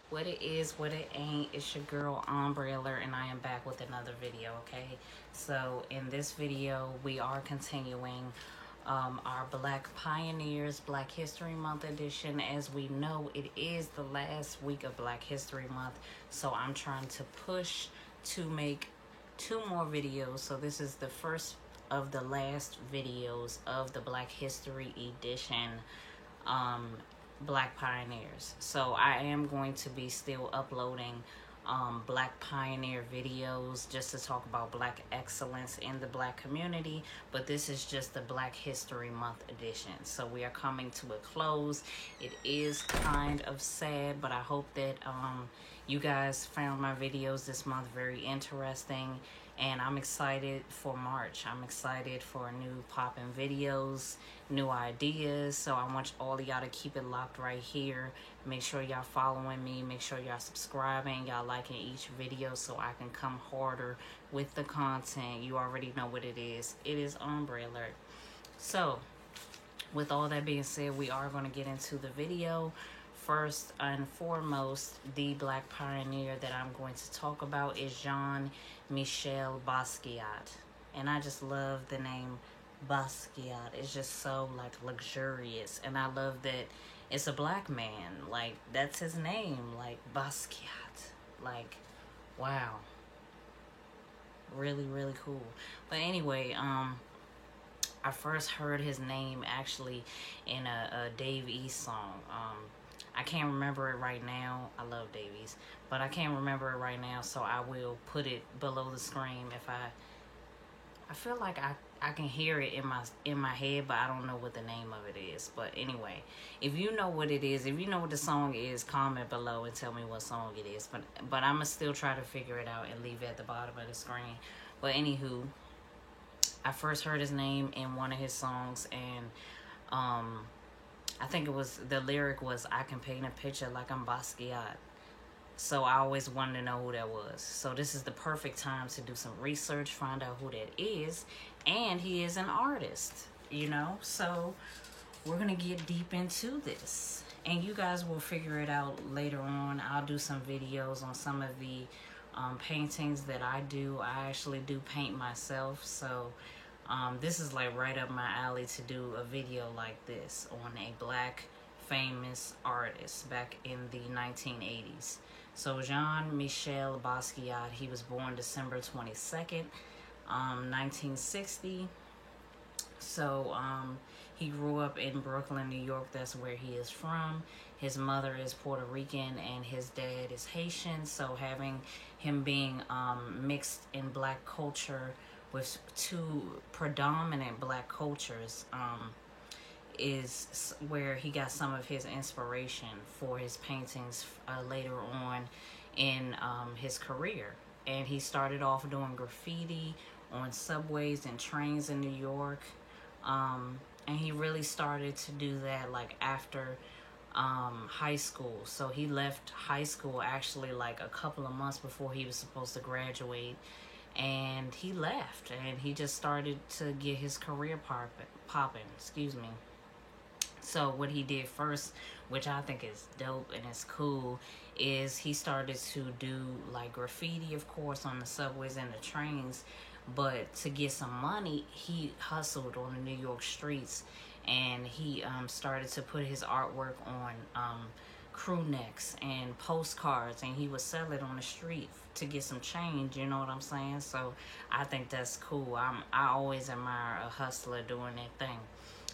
What it is, what it ain't. It's your girl Umbrella, and I am back with another video. Okay, so in this video, we are continuing our Black Pioneers Black History Month edition. As we know, it is the last week of Black History Month, so I'm trying to push to make two more videos. So this is the first of the last videos of the Black History edition. Um, Black Pioneers. So I am going to be still uploading Black Pioneer videos just to talk about Black excellence in the Black community, but this is just the Black History Month edition. So we are coming to a close. It is kind of sad, but I hope that you guys found my videos this month very interesting, and I'm excited for March. I'm excited for new popping videos, new ideas. So I want all of y'all to keep it locked right here. Make sure y'all following me. Make sure y'all subscribing. Y'all liking each video so I can come harder with the content. You already know what it is. It is Umbrella. So with all that being said, we are going to get into the video. First and foremost, the Black pioneer that I'm going to talk about is Jean-Michel Basquiat. And I just love the name Basquiat. It's just so like luxurious. And I love that it's a black man. Like, that's his name. Like, Basquiat. Like, wow. Really, really cool. But anyway, I first heard his name actually in a Dave East song. I can't remember it right now. I love Dave East, but I can't remember it right now, so I will put it below the screen if I feel like I can hear it in my head, but I don't know what the name of it is. But anyway, if you know what it is, if you know what the song is, comment below and tell me what song it is. But I'm gonna still try to figure it out and leave it at the bottom of the screen. But anywho, I first heard his name in one of his songs, and I think it was, the lyric was, "I can paint a picture like I'm Basquiat." So I always wanted to know who that was. So this is the perfect time to do some research, find out who that is. And he is an artist, you know? So we're going to get deep into this. And you guys will figure it out later on. I'll do some videos on some of the paintings that I do. I actually do paint myself. So this is like right up my alley to do a video like this on a black famous artist back in the 1980s. So Jean-Michel Basquiat, he was born December 22nd, 1960. So he grew up in Brooklyn, New York. That's where he is from. His mother is Puerto Rican and his dad is Haitian. So having him being mixed in black culture with two predominant black cultures is where he got some of his inspiration for his paintings later on in his career. And he started off doing graffiti on subways and trains in New York. And he really started to do that like after high school. So he left high school actually like a couple of months before he was supposed to graduate. And he left and he just started to get his career popping, excuse me. So what he did first, which I think is dope and it's cool, is he started to do like graffiti, of course, on the subways and the trains. But to get some money, he hustled on the New York streets, and he started to put his artwork on crew necks and postcards, and he would sell it on the street to get some change, you know what I'm saying? So I think that's cool. I always admire a hustler doing that thing.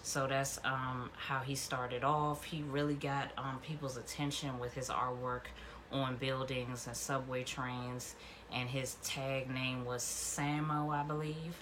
So that's how he started off. He really got people's attention with his artwork on buildings and subway trains, and his tag name was Samo, I believe.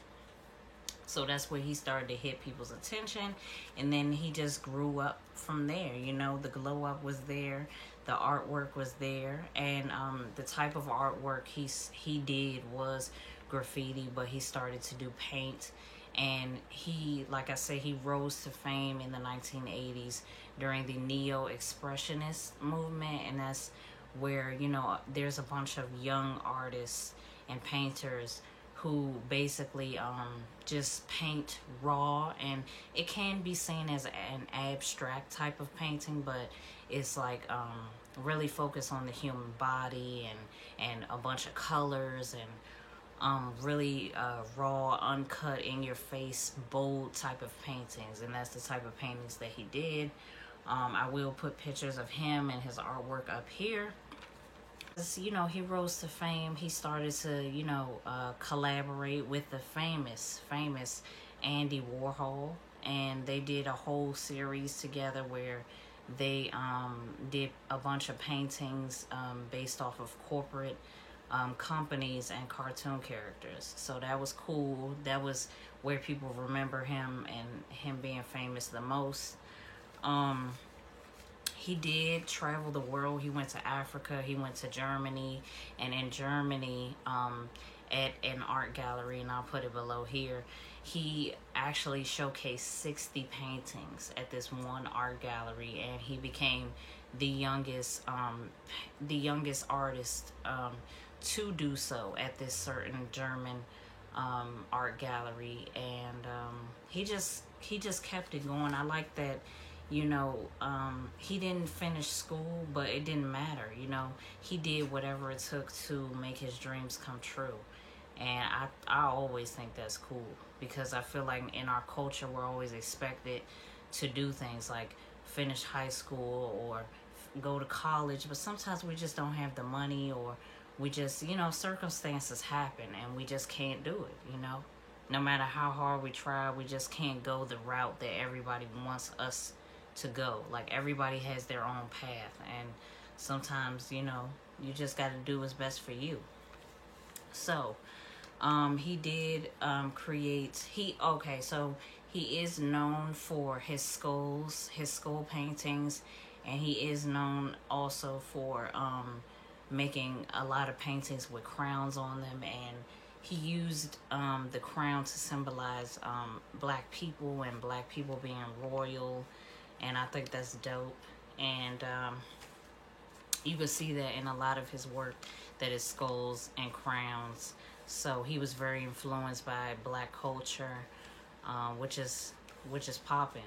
So that's where he started to hit people's attention, and then he just grew up from there. You know, the glow up was there, the artwork was there, and the type of artwork he did was graffiti, but he started to do paint. And he, like I said, he rose to fame in the 1980s during the neo-expressionist movement, and that's where, you know, there's a bunch of young artists and painters who basically just paint raw, and it can be seen as an abstract type of painting, but it's like really focused on the human body and a bunch of colors and really raw, uncut, in your face, bold type of paintings, and that's the type of paintings that he did. I will put pictures of him and his artwork up here. You know, he rose to fame. He started to, you know, collaborate with the famous Andy Warhol, and they did a whole series together where they did a bunch of paintings based off of corporate companies and cartoon characters. So that was cool. That was where people remember him and him being famous the most. He did travel the world. He went to Africa, he went to Germany, and in Germany, at an art gallery, and I'll put it below here, he actually showcased 60 paintings at this one art gallery, and he became the youngest artist to do so at this certain German art gallery. And he just kept it going. I like that, you know, he didn't finish school, but it didn't matter. You know, he did whatever it took to make his dreams come true. And I always think that's cool, because I feel like in our culture we're always expected to do things like finish high school or go to college, but sometimes we just don't have the money, or we just, you know, circumstances happen and we just can't do it, you know. No matter how hard we try, we just can't go the route that everybody wants us to go. Like, everybody has their own path, and sometimes, you know, you just got to do what's best for you. So he did create, so he is known for his skulls, his skull paintings, and he is known also for making a lot of paintings with crowns on them, and he used the crown to symbolize black people and black people being royal, and I think that's dope. And you can see that in a lot of his work, that is skulls and crowns. So he was very influenced by black culture, which is popping.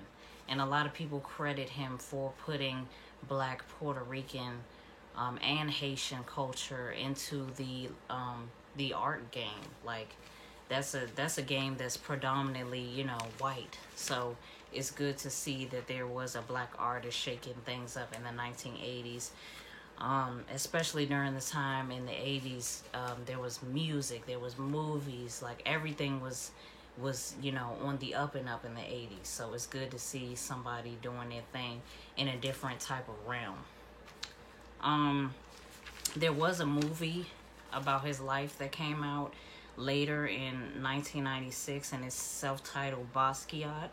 And a lot of people credit him for putting black, Puerto Rican, and Haitian culture into the art game. Like, that's a game that's predominantly, you know, white. So it's good to see that there was a black artist shaking things up in the 1980s. Especially during the time in the 80s, there was music, there was movies, like everything was, you know, on the up and up in the 80s. So it's good to see somebody doing their thing in a different type of realm. There was a movie about his life that came out later in 1996, and it's self-titled Basquiat,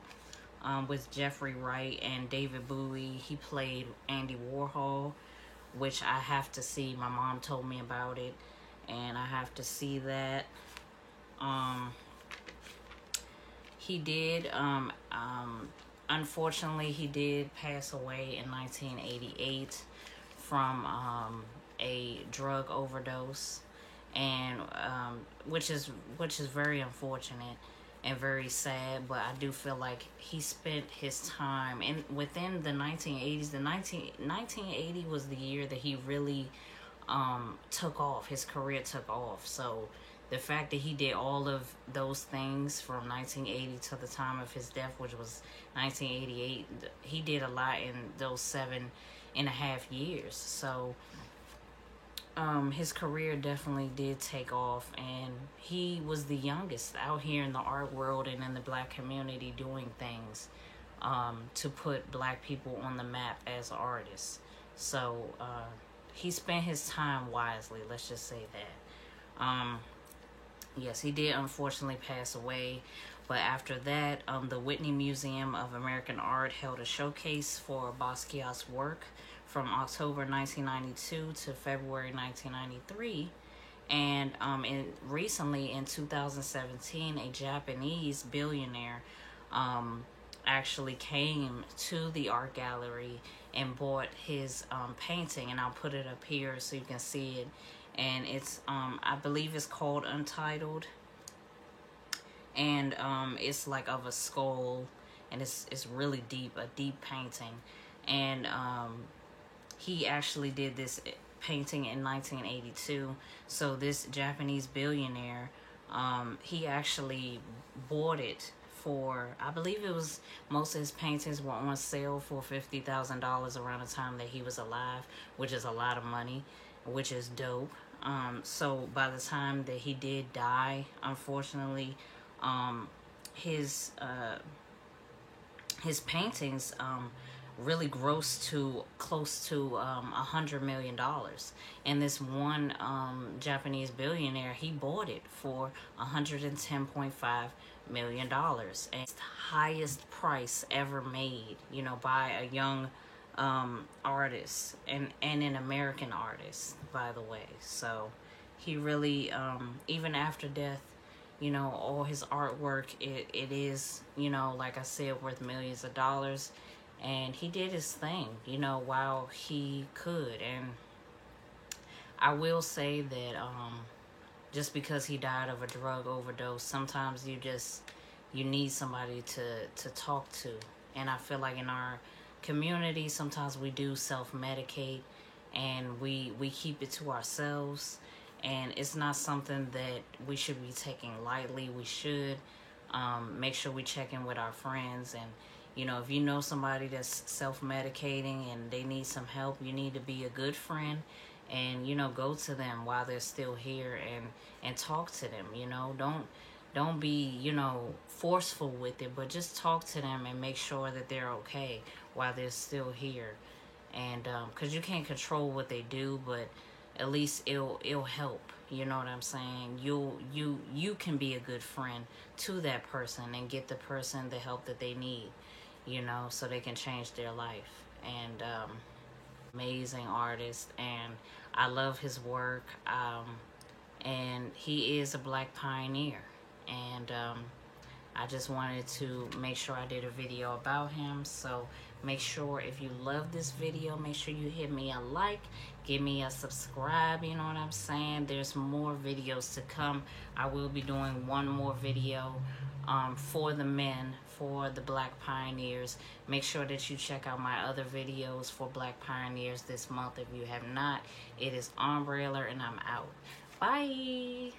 with Jeffrey Wright and David Bowie. He played Andy Warhol, which I have to see. My mom told me about it, and I have to see that. He did, unfortunately, he did pass away in 1988 from a drug overdose, and which is very unfortunate and very sad. But I do feel like he spent his time within the 1980s. 1980 was the year that he really took off. His career took off. So the fact that he did all of those things from 1980 to the time of his death, which was 1988, he did a lot in those 7.5 years. So his career definitely did take off, and he was the youngest out here in the art world and in the black community doing things to put black people on the map as artists. So he spent his time wisely, let's just say that. Yes, he did unfortunately pass away, but after that, the Whitney Museum of American Art held a showcase for Basquiat's work from October 1992 to February 1993. And recently in 2017, a Japanese billionaire actually came to the art gallery and bought his painting, and I'll put it up here so you can see it. And it's I believe it's called Untitled, and it's like of a skull, and it's really deep, a deep painting. And he actually did this painting in 1982. So this Japanese billionaire, he actually bought it for, I believe it was, most of his paintings were on sale for $50,000 around the time that he was alive, which is a lot of money, which is dope. So by the time that he did die, unfortunately, um, his his paintings really grossed to close to $100 million. And this one Japanese billionaire, he bought it for $110.5 million, and it's the highest price ever made, you know, by a young artist, and an American artist, by the way. So he really, even after death, you know, all his artwork, it is, you know, like I said, worth millions of dollars. And he did his thing, you know, while he could. And I will say that just because he died of a drug overdose, sometimes you need somebody to talk to. And I feel like in our community, sometimes we do self-medicate, and we keep it to ourselves. And it's not something that we should be taking lightly. We should make sure we check in with our friends. And, you know, if you know somebody that's self-medicating and they need some help, you need to be a good friend and, you know, go to them while they're still here, and talk to them. You know, don't be, you know, forceful with it, but just talk to them and make sure that they're okay while they're still here. And because you can't control what they do, but at least it'll help. You know what I'm saying? You can be a good friend to that person and get the person the help that they need, you know, so they can change their life. And amazing artist, and I love his work. And he is a Black pioneer, and I just wanted to make sure I did a video about him. So make sure, if you love this video, make sure you hit me a like, give me a subscribe, you know what I'm saying? There's more videos to come. I will be doing one more video for the men, for the Black pioneers. Make sure that you check out my other videos for Black pioneers this month if you have not. It is Umbrella, and I'm out. Bye.